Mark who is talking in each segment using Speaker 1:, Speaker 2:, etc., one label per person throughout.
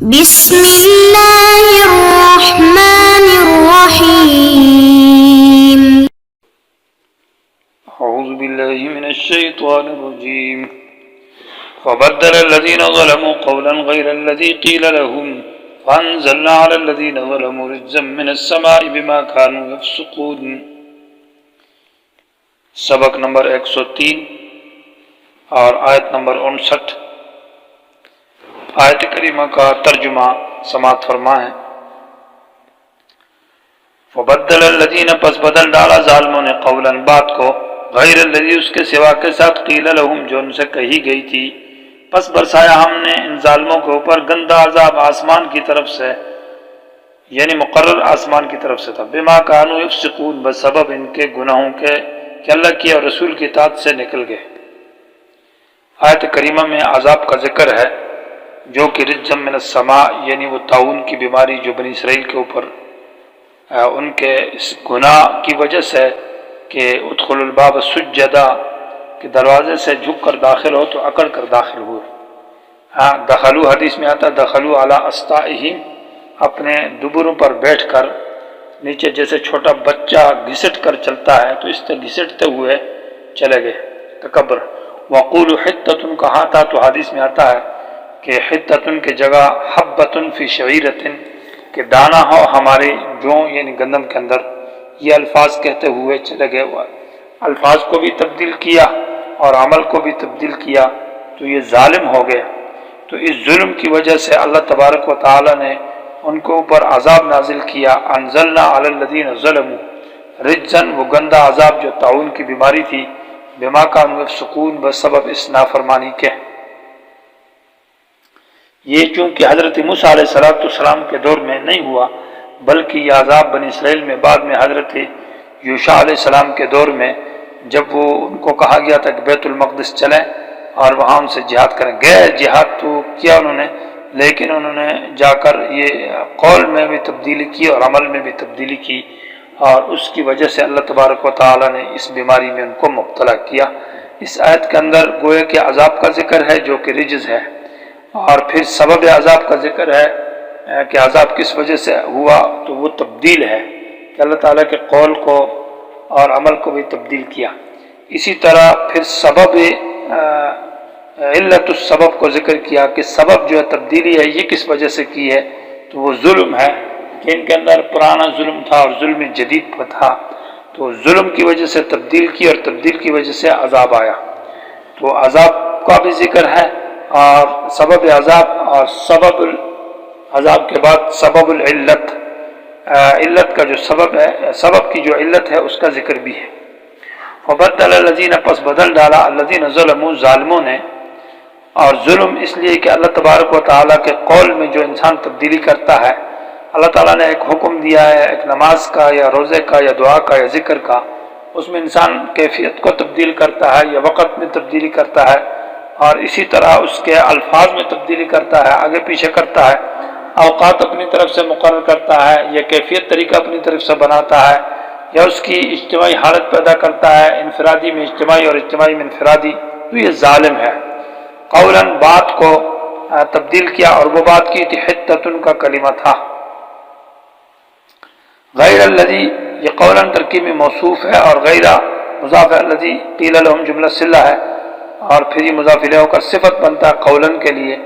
Speaker 1: بسم اللہ الرحمن الرحیم
Speaker 2: اعوذ باللہ من الشیطان الرجیم فبدل الذین ظلموا قولا غیر الذی قیل لهم فانزلنا علی الذین ظلموا رجزا من السماء بما كانوا یفسقون۔ سبق نمبر 103 اور آیت نمبر 59۔ آیت کریمہ کا ترجمہ سماعت فرمائیں۔ فبدل الذین، پس بدل ڈالا ظالموں نے، قولا بات کو، غیر الذی، اس کے سوا کے ساتھ، قیل لهم، جو ان سے کہی گئی تھی، پس برسایا ہم نے ان ظالموں کے اوپر گندا عذاب آسمان کی طرف سے، یعنی مقرر آسمان کی طرف سے تھا، بما كانوا یفسقون، بسبب ان کے گناہوں کے کہ اللہ کی اور رسول کی اطاعت سے نکل گئے۔ آیت کریمہ میں عذاب کا ذکر ہے جو کہ رجم من السماء، یعنی وہ طاعون کی بیماری جو بنی اسرائیل کے اوپر ان کے اس گناہ کی وجہ سے کہ ادخل الباب سجدا، کہ دروازے سے جھک کر داخل ہو تو اکڑ کر داخل ہوئے۔ دخلو، حدیث میں آتا دخلو علی استائہم، اپنے دبروں پر بیٹھ کر، نیچے جیسے چھوٹا بچہ گھسٹ کر چلتا ہے تو اس طرح گھسٹتے ہوئے چلے گئے، تکبر۔ وقول حتۃ، کہا تھا تو حدیث میں آتا ہے کہ حتۃ کی جگہ حبۃ فی شعیرۃ، کہ دانہ ہو ہمارے جو، یعنی گندم کے اندر۔ یہ الفاظ کہتے ہوئے چلے گئے، الفاظ کو بھی تبدیل کیا اور عمل کو بھی تبدیل کیا تو یہ ظالم ہو گئے۔ تو اس ظلم کی وجہ سے اللہ تبارک و تعالی نے ان کے اوپر عذاب نازل کیا، انزلنا علی الذین ظلموا رجزا، وہ گندا عذاب جو طاعون کی بیماری تھی، بما كانوا یفسقون، بسبب اس نافرمانی کے۔ یہ چونکہ حضرت موسیٰ علیہ السلام کے دور میں نہیں ہوا، بلکہ یہ عذاب بنی اسرائیل میں بعد میں حضرت یوشع علیہ السلام کے دور میں، جب وہ ان کو کہا گیا تھا کہ بیت المقدس چلیں اور وہاں ان سے جہاد کریں، گئے جہاد تو کیا انہوں نے، لیکن انہوں نے جا کر یہ قول میں بھی تبدیلی کی اور عمل میں بھی تبدیلی کی، اور اس کی وجہ سے اللہ تبارک و تعالی نے اس بیماری میں ان کو مبتلا کیا۔ اس آیت کے اندر گویا کہ عذاب کا ذکر ہے جو کہ رجز ہے، اور پھر سبب عذاب کا ذکر ہے کہ عذاب کس وجہ سے ہوا، تو وہ تبدیل ہے کہ اللہ تعالیٰ کے قول کو اور عمل کو بھی تبدیل کیا۔ اسی طرح پھر سبب علت السبب کو ذکر کیا کہ سبب جو ہے تبدیلی ہے یہ کس وجہ سے کی ہے، تو وہ ظلم ہے کہ ان کے اندر پرانا ظلم تھا اور ظلم جدید تھا، تو ظلم کی وجہ سے تبدیل کی اور تبدیل کی وجہ سے عذاب آیا۔ تو عذاب کا بھی ذکر ہے اور سبب عذاب، اور سبب عذاب کے بعد سبب العلت، علت کا جو سبب ہے، سبب کی جو علت ہے اس کا ذکر بھی ہے۔ فبدل الذین، پس بدل ڈالا، الذین ظلموا، ظالموں نے۔ اور ظلم اس لیے کہ اللہ تبارک و تعالیٰ کے قول میں جو انسان تبدیلی کرتا ہے، اللہ تعالیٰ نے ایک حکم دیا ہے، ایک نماز کا یا روزے کا یا دعا کا یا ذکر کا، اس میں انسان کیفیت کو تبدیل کرتا ہے یا وقت میں تبدیلی کرتا ہے، اور اسی طرح اس کے الفاظ میں تبدیلی کرتا ہے، آگے پیچھے کرتا ہے، اوقات اپنی طرف سے مقرر کرتا ہے یا کیفیت طریقہ اپنی طرف سے بناتا ہے، یا اس کی اجتماعی حالت پیدا کرتا ہے، انفرادی میں اجتماعی اور اجتماعی میں انفرادی، تو یہ ظالم ہے۔ قولاً، بات کو تبدیل کیا، اور وہ بات کی تھی حتۃ کا کلمہ تھا۔ غیر الذی، یہ قولاً ترکیب میں موصوف ہے اور غیر مضاف الذی قیل لهم جملہ صلہ ہے، اور پھر یہ مضاف الیہ ہو کر صفت بنتا ہے قولاً کے لیے۔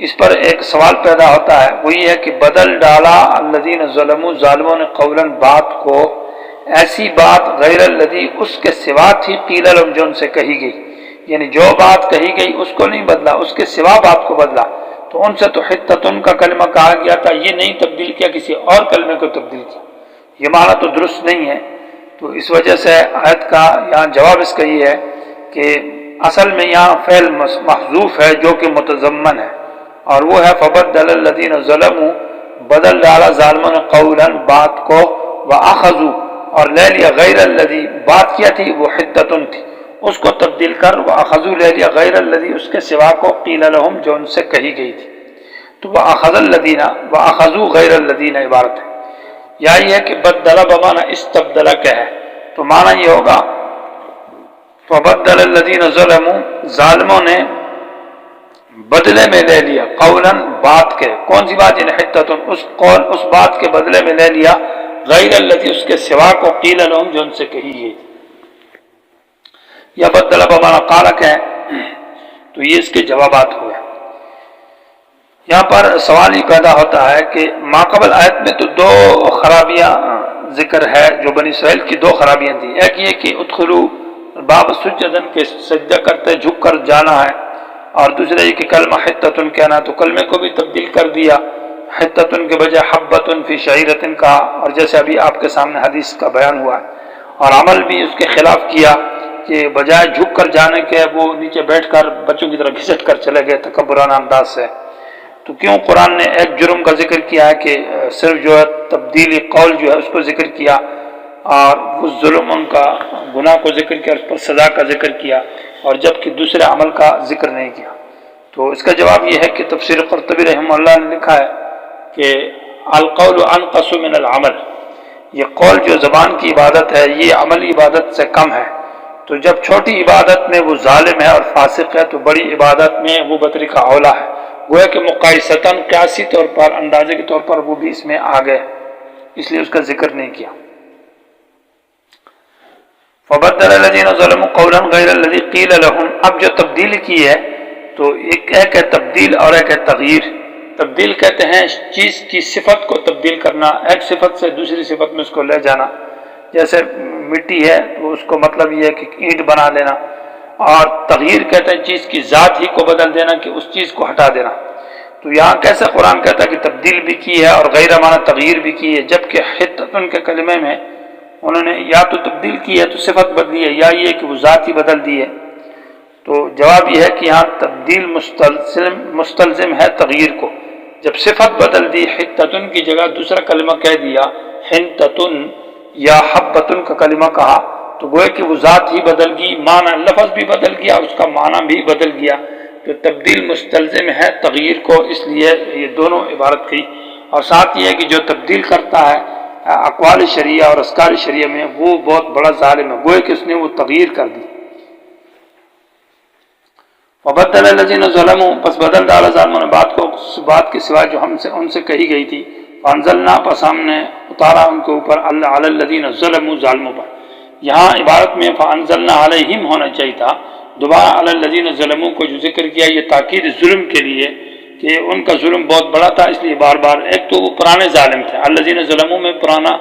Speaker 2: اس پر ایک سوال پیدا ہوتا ہے، وہ یہ ہے کہ بدل ڈالا الذین ظلموا، ظالموں نے، قولاً بات کو، ایسی بات غیر الذی، اس کے سوا تھی، قیل لهم، جو ان سے کہی گئی، یعنی جو بات کہی گئی اس کو نہیں بدلا، اس کے سوا بات کو بدلا۔ تو ان سے تو حتۃ کا کلمہ کہا گیا تھا، یہ نہیں تبدیل کیا، کسی اور کلمے کو تبدیل کیا، یہ معنی تو درست نہیں ہے۔ تو اس وجہ سے آیت کا یہاں جواب اس کا یہ ہے کہ اصل میں یہاں فعل محذوف ہے جو کہ متضمن ہے، اور وہ ہے فبدل الذین ظلموا، بدل ڈالا ظالموں نے، قولاً بات کو، واخذوا، اور لے لیا، غیر الذی، بات کیا تھی وہ حتۃ تھی، اس کو تبدیل کر واخذوا، لے لیا، غیر الذی، اس کے سوا کو، قیل لهم، جو ان سے کہی گئی تھی۔ تو واخذ الذین، واخذوا غیر الذین عبارت ہے، یا یہ ہے کہ بدل بمعنی استبدل کا ہے، تو معنی یہ ہوگا فبدل الذین ظلموا، ظالموں نے بدلے میں لے لیا، قولاً بات کے، کون سی بات؟ یعنی حتتن، اس قول اس بات کے بدلے میں لے لیا، غیر الذی اس کے سوا کو، قیل لهم جو ان سے کہی گئی، یا بدل بمانا قال ہے، تو یہ اس کے جوابات ہوئے۔ یہاں پر سوال یہ پیدا ہوتا ہے کہ ماقبل آیت میں تو دو خرابیاں ذکر ہے، جو بنی اسرائیل کی دو خرابیاں تھیں، ایک یہ کہ ادخلوا باب سجدن کے سجدہ کرتے جھک کر جانا ہے، اور دوسرا یہ کہ کلمہ حتتن کہنا، تو کلمے کو بھی تبدیل کر دیا، حتتن کے بجائے حبتن فی شعیرتن کہا، اور جیسے ابھی آپ کے سامنے حدیث کا بیان ہوا ہے، اور عمل بھی اس کے خلاف کیا کہ بجائے جھک کر جانے کے وہ نیچے بیٹھ کر بچوں کی طرح گھسٹ کر چلے گئے تکبرانہ انداز سے۔ تو کیوں قرآن نے ایک جرم کا ذکر کیا ہے کہ صرف جو ہے تبدیلی قول جو ہے اس کو ذکر کیا، اور اس ظلم ان کا گناہ کو ذکر کیا، اس پر سزا کا ذکر کیا، اور جبکہ دوسرے عمل کا ذکر نہیں کیا؟ تو اس کا جواب یہ ہے کہ تفسیر قرطبی رحمہ اللہ نے لکھا ہے کہ القول انقص من العمل، یہ قول جو زبان کی عبادت ہے یہ عملی عبادت سے کم ہے، تو جب چھوٹی عبادت میں وہ ظالم ہے اور فاسق ہے تو بڑی عبادت میں وہ بطریقہ اولا ہے، گویا کہ مقایستاً قیاسی طور پر، اندازے کے طور پر وہ بھی اس میں آ گئے، اس لیے اس کا ذکر نہیں کیا۔ فبدل الذين ظلموا قولا غير الذي قيل لهم، اب جو تبدیل کی ہے تو ایک ہے تبدیل اور ایک ہے تغییر۔ تبدیل کہتے ہیں چیز کی صفت کو تبدیل کرنا، ایک صفت سے دوسری صفت میں اس کو لے جانا، جیسے مٹی ہے تو اس کو مطلب یہ ہے کہ اینٹ بنا لینا، اور تغییر کہتے ہیں چیز کی ذات ہی کو بدل دینا، کہ اس چیز کو ہٹا دینا۔ تو یہاں کیسے قرآن کہتا ہے کہ تبدیل بھی کی ہے اور غیر معنی تغییر بھی کی ہے، جبکہ حتتن کے کلمے میں انہوں نے یا تو تبدیل کی ہے تو صفت بدلی ہے، یا یہ کہ وہ ذات ہی بدل دی ہے۔ تو جواب یہ ہے کہ یہاں تبدیل مستلزم ہے تغییر کو، جب صفت بدل دی، حتتن کی جگہ دوسرا کلمہ کہہ دیا، حنتتن یا حبتن کا کلمہ کہا، تو گویا کہ وہ ذات ہی بدل گئی، معنی لفظ بھی بدل گیا، اس کا معنی بھی بدل گیا، تو تبدیل مستلزم ہے تغییر کو، اس لیے یہ دونوں عبارت کی۔ اور ساتھ یہ ہے کہ جو تبدیل کرتا ہے اقوال شریعہ اور اذکار شریعہ میں وہ بہت بڑا ظالم ہے، گویا کہ اس نے وہ تغییر کر دی۔ وبدل الذین ظلموا، پس بدل ڈالا ظالموں نے بات کو بات کے سوائے جو ان سے کہی گئی تھی، فانزلنا، پس ہم نے اتارا ان کے اوپر، علی الذین ظلموا، ظالموں پر۔ یہاں عبارت میں فانزلنا علیہم ہونا چاہیے تھا، دوبارہ علی الذین ظلموا کو جو ذکر کیا یہ تاکید ظلم کے لیے کہ ان کا ظلم بہت بڑا تھا، اس لیے بار بار، ایک تو وہ پرانے ظالم تھے، الذین ظلموا میں پرانا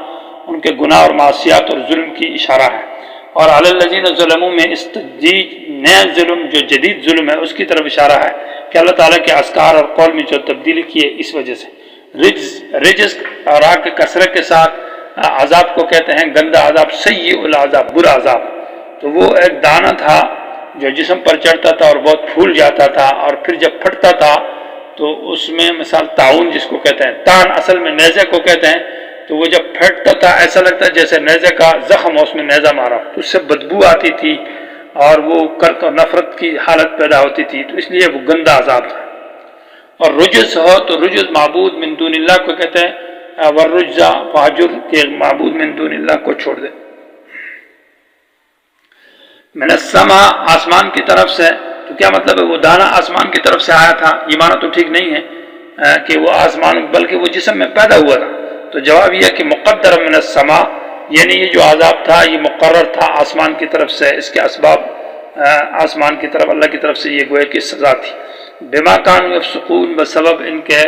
Speaker 2: ان کے گناہ اور معصیات اور ظلم کی اشارہ ہے، اور علی الذین ظلموا میں استجدید نیا ظلم جو جدید ظلم ہے اس کی طرف اشارہ ہے کہ اللہ تعالیٰ کے اذکار اور قول میں جو تبدیلی کی ہے اس وجہ سے۔ رجز را کے کثرت کے ساتھ عذاب کو کہتے ہیں گندا عذاب، سیء العذاب، برا عذاب، تو وہ ایک دانہ تھا جو جسم پر چڑھتا تھا اور بہت پھول جاتا تھا، اور پھر جب پھٹتا تھا تو اس میں مثال تعاون جس کو کہتے ہیں، تان اصل میں نیزے کو کہتے ہیں، تو وہ جب پھٹتا تھا ایسا لگتا ہے جیسے نیزے کا زخم ہو، اس میں نیزہ مارا، تو اس سے بدبو آتی تھی اور وہ کرت و نفرت کی حالت پیدا ہوتی تھی، تو اس لیے وہ گندا عذاب تھا۔ اور رجز ہو تو رجز معبود من دون اللہ کو کہتے ہیں، والرجزہ فاجر کے معبود من دون اللہ کو چھوڑ دے۔ من السماء، آسمان کی طرف سے، تو کیا مطلب ہے وہ دانہ آسمان کی طرف سے آیا تھا؟ یہ معنی تو ٹھیک نہیں ہے کہ وہ آسمان، بلکہ وہ جسم میں پیدا ہوا تھا، تو جواب یہ ہے کہ مقدر من السماء، یعنی یہ جو عذاب تھا یہ مقرر تھا آسمان کی طرف سے، اس کے اسباب آسمان کی طرف، اللہ کی طرف سے یہ گویا کہ سزا تھی، بما کانوا یفسقون، بسبب ان کے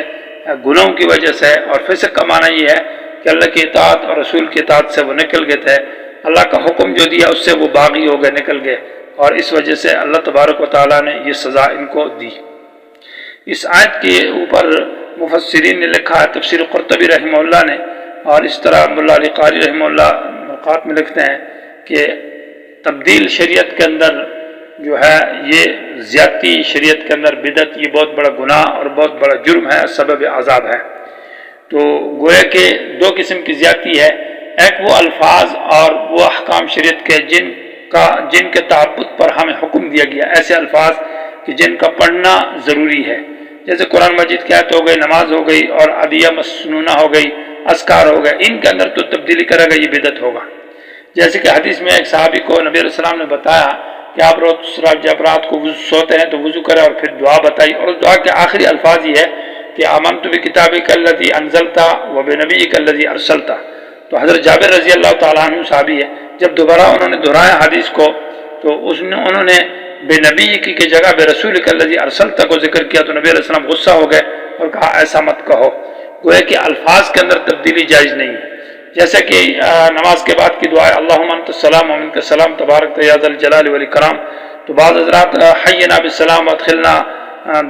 Speaker 2: گناہوں کی وجہ سے۔ اور فسق کا معنی یہ ہے کہ اللہ کی اطاعت اور رسول کی اطاعت سے وہ نکل گئے تھے، اللہ کا حکم جو دیا اس سے وہ باغی ہو گئے، نکل گئے، اور اس وجہ سے اللہ تبارک و تعالیٰ نے یہ سزا ان کو دی۔ اس آیت کے اوپر مفسرین نے لکھا ہے، تفسیر قرطبی رحمہ اللہ نے، اور اس طرح مولا علی قاری رحمہ اللہ مرقات میں لکھتے ہیں کہ تبدیل شریعت کے اندر جو ہے یہ زیادتی، شریعت کے اندر بدعت، یہ بہت بڑا گناہ اور بہت بڑا جرم ہے، سبب عذاب ہے۔ تو گویا کہ دو قسم کی زیادتی ہے، ایک وہ الفاظ اور وہ احکام شریعت کے جن کے تعبد پر ہمیں حکم دیا گیا، ایسے الفاظ کہ جن کا پڑھنا ضروری ہے، جیسے قرآن مجید کی آیت ہو گئی، نماز ہو گئی، اور ادعیہ مسنونہ ہو گئی، اذکار ہو گئے، ان کے اندر تو تبدیلی کرے گا یہ بدعت ہوگا۔ جیسے کہ حدیث میں ایک صحابی کو نبی علیہ السلام نے بتایا کہ آپ جب رات کو سوتے ہیں تو وضو کریں اور پھر دعا بتائی، اور اس دعا کے آخری الفاظ یہ ہے کہ آمنت بکتابک الذی انزلت وبنبیک الذی ارسلت۔ تو حضرت جابر رضی اللہ تعالیٰ عنہ صحابی ہے، جب دوبارہ انہوں نے دہرایا حدیث کو تو انہوں نے بے نبی کی جگہ بے رسول الذی ارسلت کو ذکر کیا، تو نبی علیہ السلام غصہ ہو گئے اور کہا ایسا مت کہو۔ گویا کہ الفاظ کے اندر تبدیلی جائز نہیں ہے، جیسا کہ نماز کے بعد کی دعا ہے اللہم انت السلام ومنک السلام تبارک یا ذا الجلال والاکرام، تو بعض حضرات حینا بالسلام وادخلنا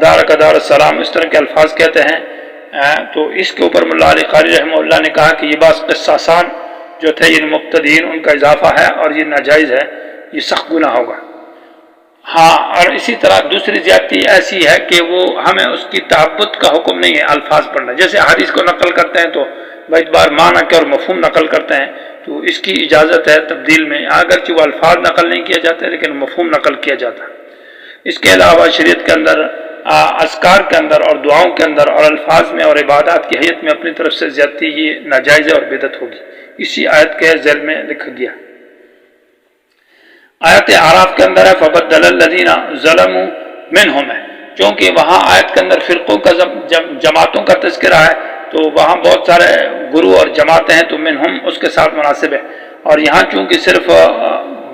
Speaker 2: دارک دار السلام اس طرح کے الفاظ کہتے ہیں، تو اس کے اوپر مولا علی قاری رحمہ اللہ نے کہا کہ یہ بعض قصاصان جو تھے یہ مبتدئین ان کا اضافہ ہے اور یہ ناجائز ہے، یہ سخت گناہ ہوگا۔ ہاں، اور اسی طرح دوسری زیادتی ایسی ہے کہ وہ ہمیں اس کی تعبد کا حکم نہیں ہے الفاظ پڑھنا، جیسے حدیث کو نقل کرتے ہیں تو بار معنی کے اور مفہوم نقل کرتے ہیں، تو اس کی اجازت ہے تبدیل میں، اگرچہ وہ الفاظ نقل نہیں کیا جاتے لیکن مفہوم نقل کیا جاتا ہے۔ اس کے علاوہ شریعت کے اندر اذکار کے اندر اور دعاؤں کے اندر اور الفاظ میں اور عبادات کی حیت میں اپنی طرف سے زیادتی یہ ناجائز ہے اور بدعت ہوگی، اسی آیت کے ذیل میں لکھا گیا۔ آیت اعراف کے اندر ہے فبدل الذین ظلموا منہم ہے، چونکہ وہاں آیت کے اندر فرقوں کا جماعتوں کا تذکرہ ہے تو وہاں بہت سارے گروہ اور جماعتیں ہیں تو منہم اس کے ساتھ مناسب ہے، اور یہاں چونکہ صرف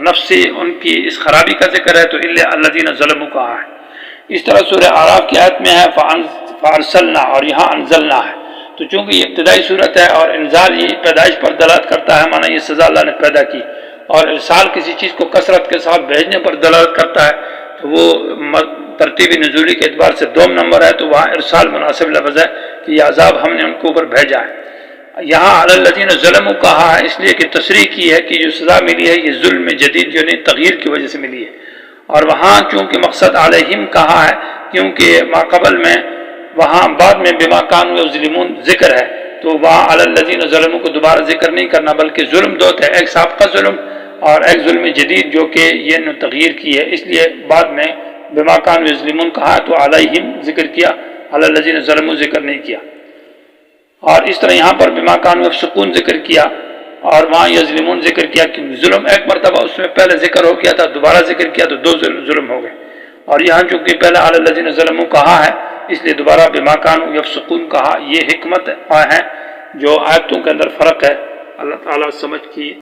Speaker 2: نفسی ان کی اس خرابی کا ذکر ہے تو الا الذین ظلموا کہا ہے۔ اس طرح سورہ اعراف کی آیت میں ہے فارسلنا، اور یہاں انزلنا ہے، تو چونکہ یہ ابتدائی صورت ہے اور انزال یہ پیدائش پر دلالت کرتا ہے، مانا یہ سزا اللہ نے پیدا کی، اور ارسال کسی چیز کو کثرت کے ساتھ بھیجنے پر دلالت کرتا ہے تو وہ ترتیبی نزولی کے اعتبار سے دوم نمبر ہے، تو وہاں ارسال مناسب لفظ ہے کہ یہ عذاب ہم نے ان کے اوپر بھیجا ہے۔ یہاں علی الذین ظلموا کہا ہے اس لیے کہ تصریح کی ہے کہ جو سزا ملی ہے یہ ظلم جدید جو نہیں تغییر کی وجہ سے ملی ہے، اور وہاں چونکہ مقصد علیہم کہا ہے کیونکہ ماقبل میں وہاں بعد میں بما کانوا یظلمون ذکر ہے، تو وہاں علی الذین ظلموا کو دوبارہ ذکر نہیں کرنا بلکہ ظلم دو تھے، ایک سابقہ ظلم اور ایک ظلم جدید جو کہ یہ نے تغییر کی ہے، اس لیے بعد میں بما کانوا یظلمون کہا تو علیہم ذکر کیا، علی الذین ظلموا ذکر نہیں کیا، اور اس طرح یہاں پر بما کانوا سکون ذکر کیا اور وہاں یظلمون ذکر کیا کہ ظلم ایک مرتبہ اس میں پہلے ذکر ہو گیا تھا، دوبارہ ذکر کیا تو دو ظلم ہو گئے، اور یہاں چونکہ پہلے علی الذین ظلموا کہا ہے اس لیے دوبارہ بما کانوا یفسقون کہا۔ یہ حکمت ہے جو آیتوں کے اندر فرق ہے، اللہ تعالیٰ سمجھ کی